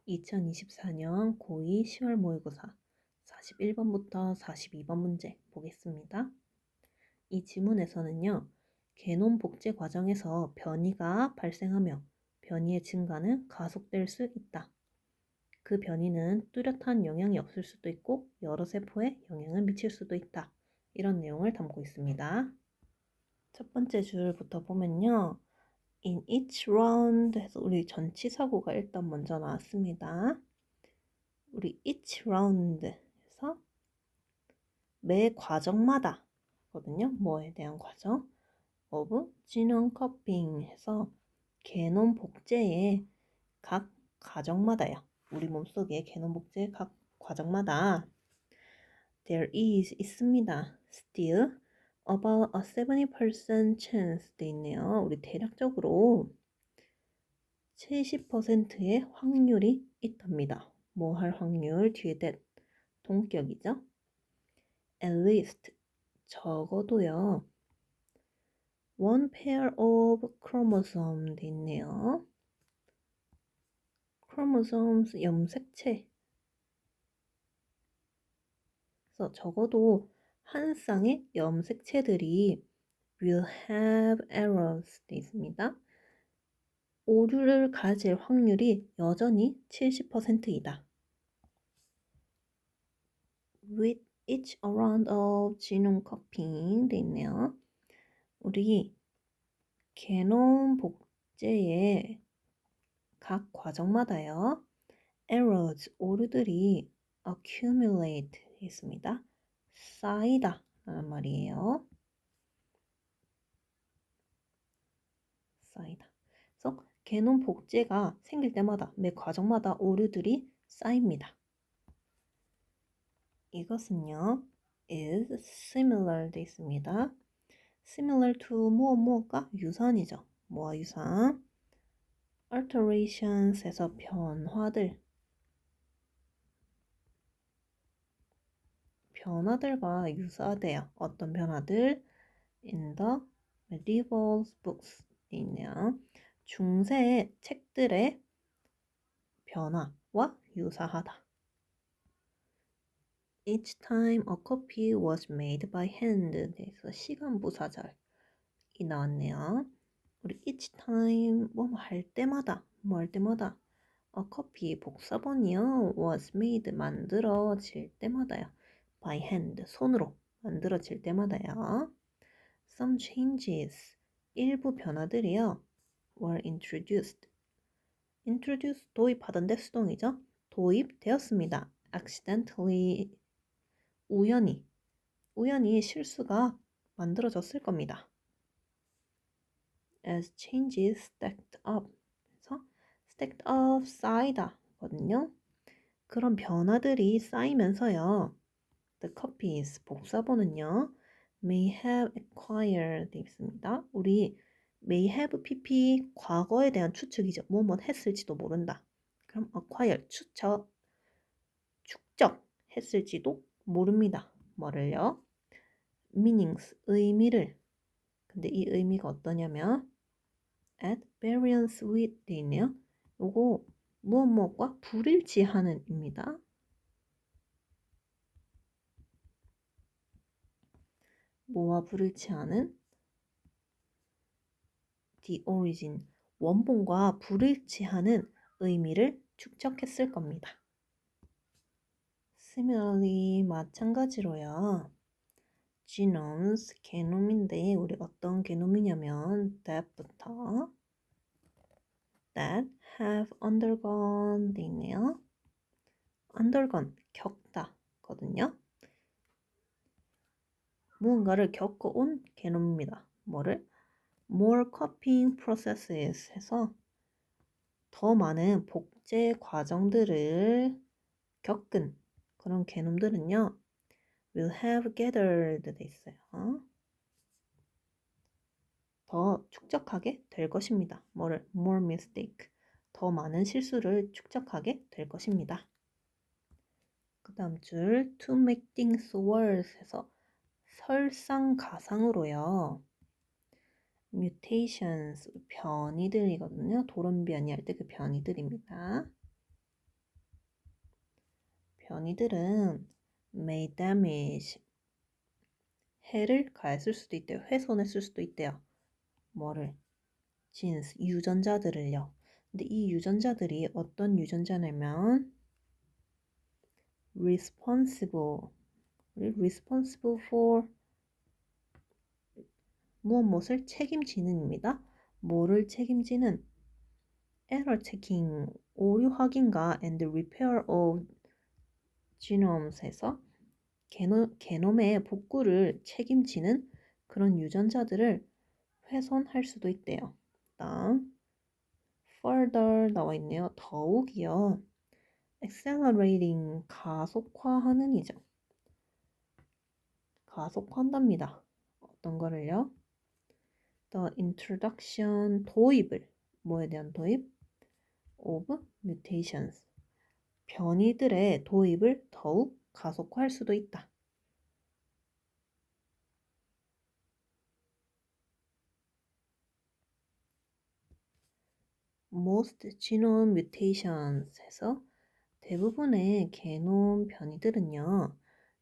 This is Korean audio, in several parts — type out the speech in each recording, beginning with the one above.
2024년 고2 10월 모의고사 41번부터 42번 문제 보겠습니다. 이 지문에서는요, 게놈 복제 과정에서 변이가 발생하며 변이의 증가는 가속될 수 있다. 그 변이는 뚜렷한 영향이 없을 수도 있고 여러 세포에 영향을 미칠 수도 있다. 이런 내용을 담고 있습니다. 첫 번째 줄부터 보면요. In each round 해서 우리 전치사구가 일단 먼저 나왔습니다. 우리 each round 해서 매 과정마다 거든요. 뭐에 대한 과정? of genome copying 해서 게놈 복제의 각 과정마다요. 우리 몸속의 게놈 복제의 각 과정마다 there is 있습니다. still about a 70% chance 돼 있네요. 우리 대략적으로 70%의 확률이 있답니다. 뭐 할 확률? 뒤에 that 동격이죠. At least 적어도요. one pair of chromosome 돼 있네요. chromosomes 염색체. 그래서 적어도 한 쌍의 염색체들이 will have errors 돼 있습니다. 오류를 가질 확률이 여전히 70%이다. With each round of genome copying 돼 있네요. 우리 게놈 복제의 각 과정마다요. errors, 오류들이 accumulate 있습니다. 쌓이다 라는 말이에요. 쌓이다. 그래서 게놈 복제가 생길 때마다 매 과정마다 오류들이 쌓입니다. 이것은요. is similar 돼 있습니다. similar to 뭐가 유사이죠. 뭐와 유사? alterations에서 변화들과 유사돼요. 어떤 변화들? in the medieval books 있네요. 중세의 책들의 변화와 유사하다. Each time a copy was made by hand. 그래서 시간 부사절이 나왔네요. 우리 each time 뭐 할 때마다 a copy 복사본이요 was made 만들어질 때마다요. by hand 손으로 만들어질 때마다요. Some changes 일부 변화들이요 were introduced 도입하던데 수동이죠. 도입되었습니다. accidentally 우연히 실수가 만들어졌을 겁니다. as changes stacked up 그래서 stacked up 쌓이다 거든요. 그런 변화들이 쌓이면서요. the copies 복사본은요. may have acquired 있습니다. 우리 may have pp 과거에 대한 추측이죠. 뭐뭐 했을지도 모른다. 그럼 acquire 축적했을지도 모릅니다. 뭐를요? meanings 의미를. 근데 이 의미가 어떠냐면 at variance with 돼 있네요. 요거 무엇과 불일치하는 입니다. 뭐와 불일치하는? the origin 원본과 불일치하는 의미를 축적했을 겁니다. similarly 마찬가지로요. genomes 게놈인데 우리 어떤 게놈이냐면 that부터 that have undergone 돼 있네요. undergone 겪다 거든요. 무언가를 겪어온 게놈입니다. 뭐를? more copying processes 해서 더 많은 복제 과정들을 겪은 그런 게놈들은요. will have gathered 돼 있어요. 더 축적하게 될 것입니다. 뭐를? more mistake. 더 많은 실수를 축적하게 될 것입니다. 그 다음 줄 to make things worse 해서 설상가상으로요. mutations 변이들이거든요. 돌연변이 할 때 그 변이들입니다. 변이들은 may damage, 해를 가했을 수도 있대요. 훼손했을 수도 있대요. 뭐를? genes, 유전자들을요. 근데 이 유전자들이 어떤 유전자냐면 responsible for 무엇을 책임지는입니다. 뭐를 책임지는? error checking, 오류 확인과 and repair of genome에서 게놈의 복구를 책임지는 그런 유전자들을 훼손할 수도 있대요. 다음 further 나와 있네요. 더욱이요. accelerating, 가속화하는 이죠. 가속화한답니다. 어떤 거를요? the introduction, 도입을, 뭐에 대한 도입? of mutations, 변이들의 도입을 더욱 가속화할 수도 있다. most genome mutations에서 대부분의 게놈 변이들은요,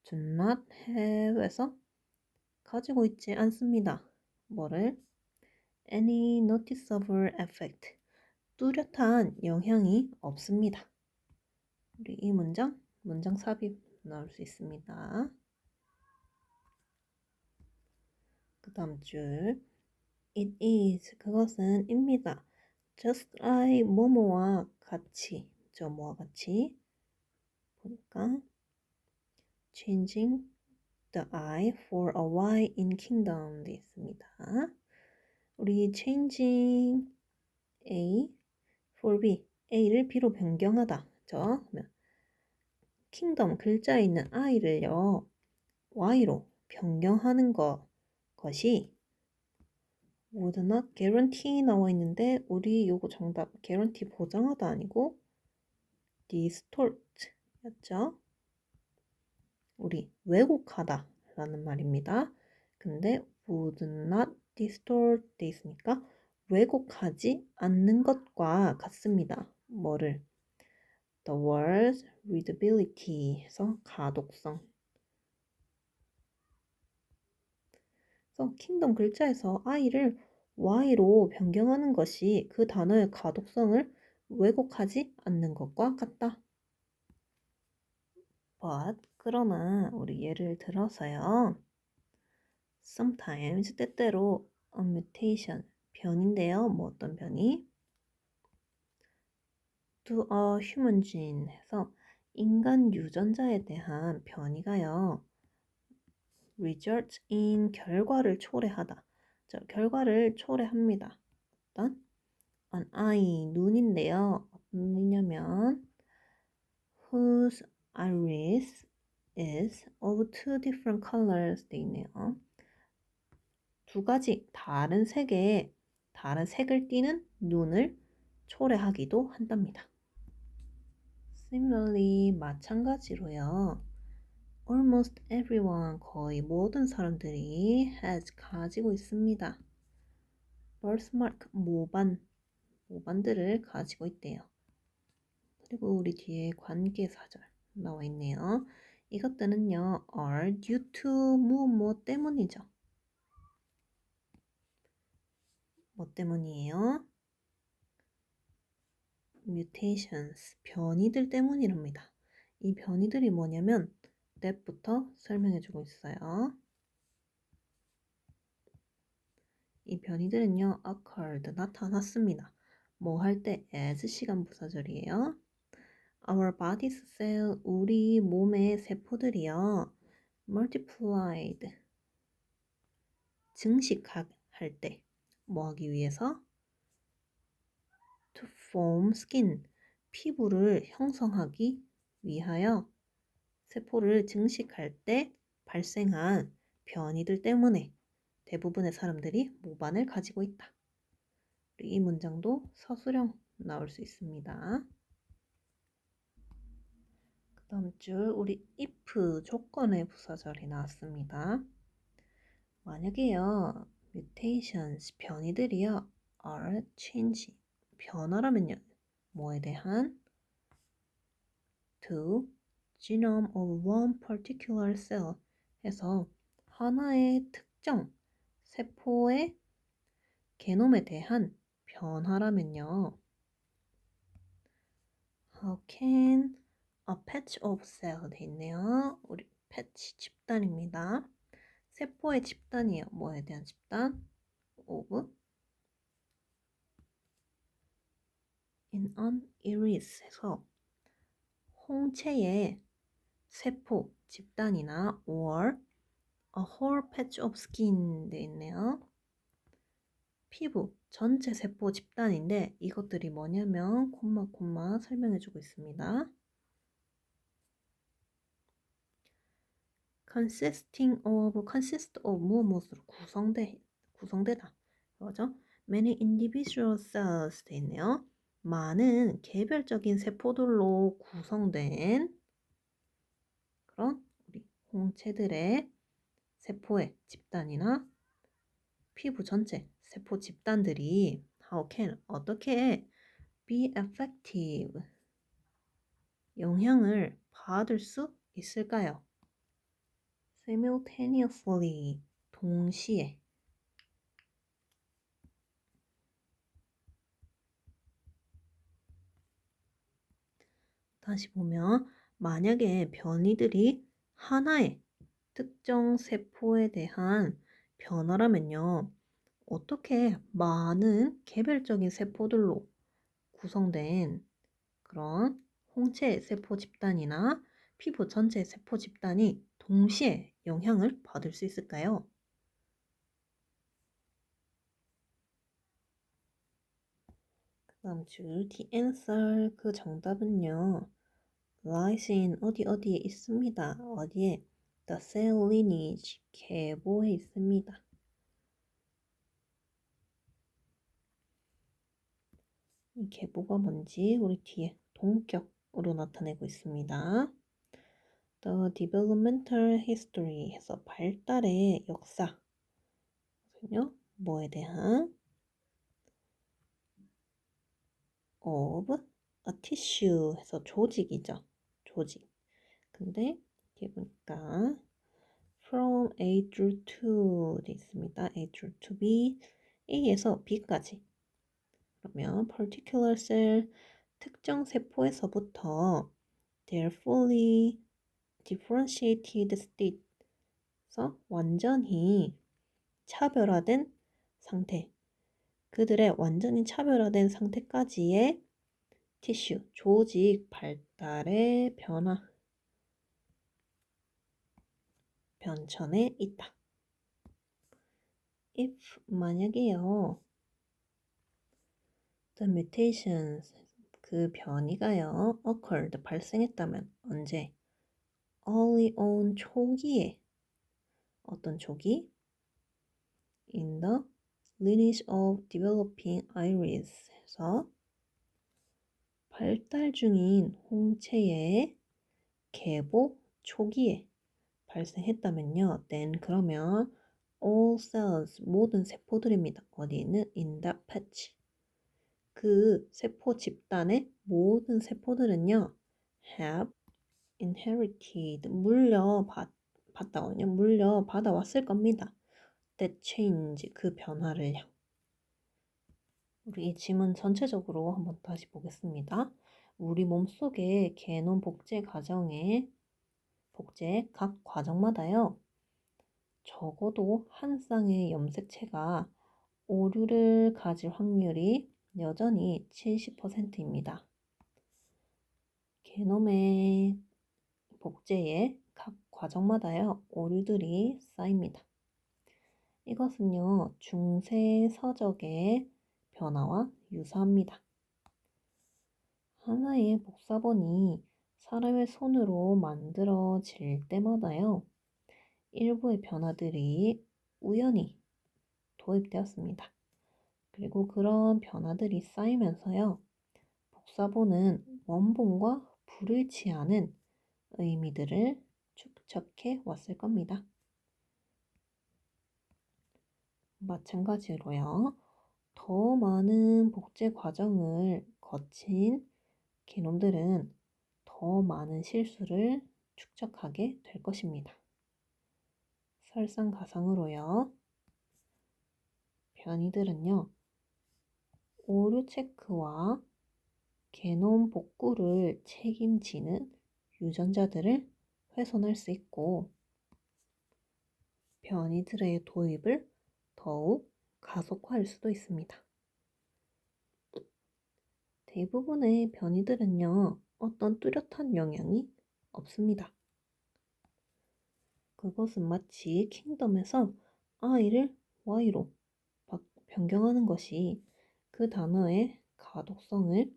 do not have에서 가지고 있지 않습니다. 뭐를? any noticeable effect, 뚜렷한 영향이 없습니다. 우리 이 문장 삽입 나올 수 있습니다. 그 다음 줄 it is, 그것은 입니다. just like 뭐뭐와 같이, 뭐와 같이 보니까 changing the I for a Y in kingdom 되어 있습니다. 우리 changing A for B, A를 B로 변경하다. 그러면 kingdom 글자에 있는 I를요 Y로 변경하는 것이 would not guarantee 나와 있는데 우리 요거 정답 guarantee 보장하다 아니고 distort 였죠. 우리 왜곡하다 라는 말입니다. 근데 would not distort 돼 있으니까 왜곡하지 않는 것과 같습니다. 뭐를? the word's readability에서 가독성. 그래서 킹덤 글자에서 I를 Y로 변경하는 것이 그 단어의 가독성을 왜곡하지 않는 것과 같다. but, 그러나 우리 예를 들어서요. sometimes, 때때로 a mutation, 변인데요. 뭐 어떤 변이? to a human gene 해서 인간 유전자에 대한 변이가요. result in, 결과를 초래하다. 결과를 초래합니다. 어떤? an eye, 눈인데요. 어떤 눈이냐면 whose iris is of two different colors 돼 있네요. 두 가지 다른 색의 다른 색을 띠는 눈을 초래하기도 한답니다. Similarly, 마찬가지로요. Almost everyone, 거의 모든 사람들이 has, 가지고 있습니다. birthmark, 모반들을 가지고 있대요. 그리고 우리 뒤에 관계사절 나와 있네요. 이것들은요, are due to 뭐 때문이죠. 뭐 때문이에요? mutations, 변이들 때문이랍니다. 이 변이들이 뭐냐면 that부터 설명해주고 있어요. 이 변이들은요, occurred, 나타났습니다. 뭐 할 때? as 시간 부사절이에요. Our body's cell, 우리 몸의 세포들이요. multiplied, 증식할 때. 뭐 하기 위해서? to form skin, 피부를 형성하기 위하여 세포를 증식할 때 발생한 변이들 때문에 대부분의 사람들이 모반을 가지고 있다. 이 문장도 서술형 나올 수 있습니다. 그 다음 줄 우리 if 조건의 부사절이 나왔습니다. 만약에요, mutations, 변이들이요, are change, 변화라면요, 뭐에 대한? to genome of one particular cell 해서 하나의 특정 세포의 게놈에 대한 변화라면요. How can a patch of cell 돼 있네요. 우리 patch 집단입니다. 세포의 집단이에요. 뭐에 대한 집단? of in an iris 해서 홍채의 세포 집단이나 or a whole patch of skin 돼 있네요. 피부 전체 세포 집단인데 이것들이 뭐냐면 콤마 설명해주고 있습니다. consist of 무엇으로 구성되다. 그거죠? many individual cells 돼 있네요. 많은 개별적인 세포들로 구성된 그런 우리 홍채들의 세포의 집단이나 피부 전체 세포 집단들이 how can 어떻게 be effective 영향을 받을 수 있을까요? simultaneously 동시에 다시 보면 만약에 변이들이 하나의 특정 세포에 대한 변화라면요. 어떻게 많은 개별적인 세포들로 구성된 그런 홍채 세포 집단이나 피부 전체 세포 집단이 동시에 영향을 받을 수 있을까요? 그 다음 줄 the answer 그 정답은요. lies in 어디에 있습니다. 어디에? the cell lineage 계보에 있습니다. 이 계보가 뭔지 우리 뒤에 동격으로 나타내고 있습니다. The developmental history 해서 발달의 역사. 그래서 뭐에 대한 of a tissue 해서 조직이죠. 조직. 근데 뒤에 보니까 from A through 2 돼 있습니다. A through 2B A에서 B까지. 그러면 particular cell 특정 세포에서부터 their fully differentiated state에서 완전히 차별화된 상태 그들의 완전히 차별화된 상태까지의 티슈, 조직 발달의 변천에 있다. if 만약에요. the mutations 그 변이가요. occurred 발생했다면 언제? early on 초기에 어떤 초기? in the lineage of developing iris에서 발달 중인 홍채의 계보 초기에 발생했다면요. then 그러면 all cells 모든 세포들입니다. 어디 있는 in the patch 그 세포 집단의 모든 세포들은요. have inherited 물려받아 왔을 겁니다. that change 그 변화를요. 우리 이 지문 전체적으로 한번 다시 보겠습니다. 우리 몸속의 게놈 복제 각 과정마다요. 적어도 한 쌍의 염색체가 오류를 가질 확률이 여전히 70%입니다. 게놈의 복제의 각 과정마다요. 오류들이 쌓입니다. 이것은요. 중세 서적의 변화와 유사합니다. 하나의 복사본이 사람의 손으로 만들어질 때마다요. 일부의 변화들이 우연히 도입되었습니다. 그리고 그런 변화들이 쌓이면서요. 복사본은 원본과 불일치하는 의미들을 축적해 왔을 겁니다. 마찬가지로요. 더 많은 복제 과정을 거친 게놈들은 더 많은 실수를 축적하게 될 것입니다. 설상가상으로요. 변이들은요, 오류 체크와 게놈 복구를 책임지는 유전자들을 훼손할 수 있고, 변이들의 도입을 더욱 가속화할 수도 있습니다. 대부분의 변이들은요, 어떤 뚜렷한 영향이 없습니다. 그것은 마치 킹덤에서 I를 Y로 변경하는 것이 그 단어의 가독성을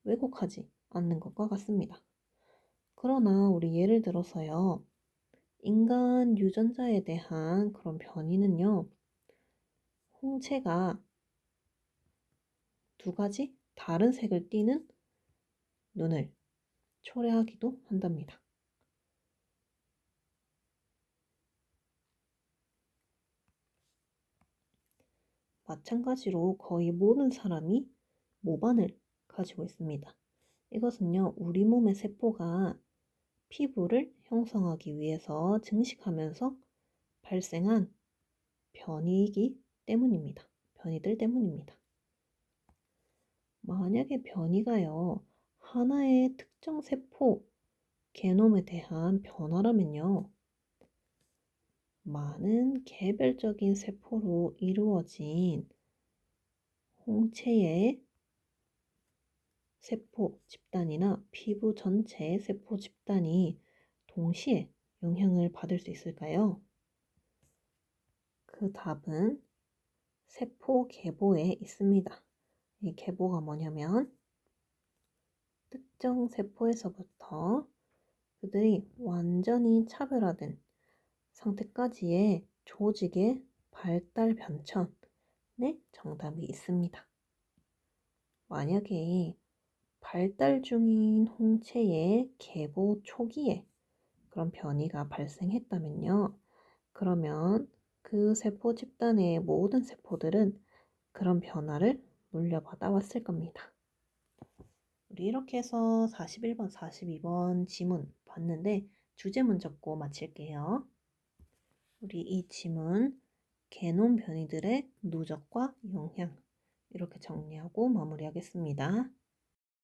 왜곡하지 않는 것과 같습니다. 그러나 우리 예를 들어서요, 인간 유전자에 대한 그런 변이는요, 홍채가 두 가지 다른 색을 띠는 눈을 초래하기도 한답니다. 마찬가지로 거의 모든 사람이 모반을 가지고 있습니다. 이것은요, 우리 몸의 세포가 피부를 형성하기 위해서 증식하면서 발생한 변이이기 때문입니다. 변이들 때문입니다. 만약에 변이가요, 하나의 특정 세포, 게놈에 대한 변화라면요, 많은 개별적인 세포로 이루어진 홍채의 세포 집단이나 피부 전체의 세포 집단이 동시에 영향을 받을 수 있을까요? 그 답은 세포 계보에 있습니다. 이 계보가 뭐냐면 특정 세포에서부터 그들이 완전히 차별화된 상태까지의 조직의 발달 변천에 정답이 있습니다. 만약에 발달 중인 홍채의 계보 초기에 그런 변이가 발생했다면요. 그러면 그 세포 집단의 모든 세포들은 그런 변화를 물려받아 왔을 겁니다. 우리 이렇게 해서 41번, 42번 지문 봤는데 주제문 적고 마칠게요. 우리 이 지문 게놈 변이들의 누적과 영향 이렇게 정리하고 마무리하겠습니다.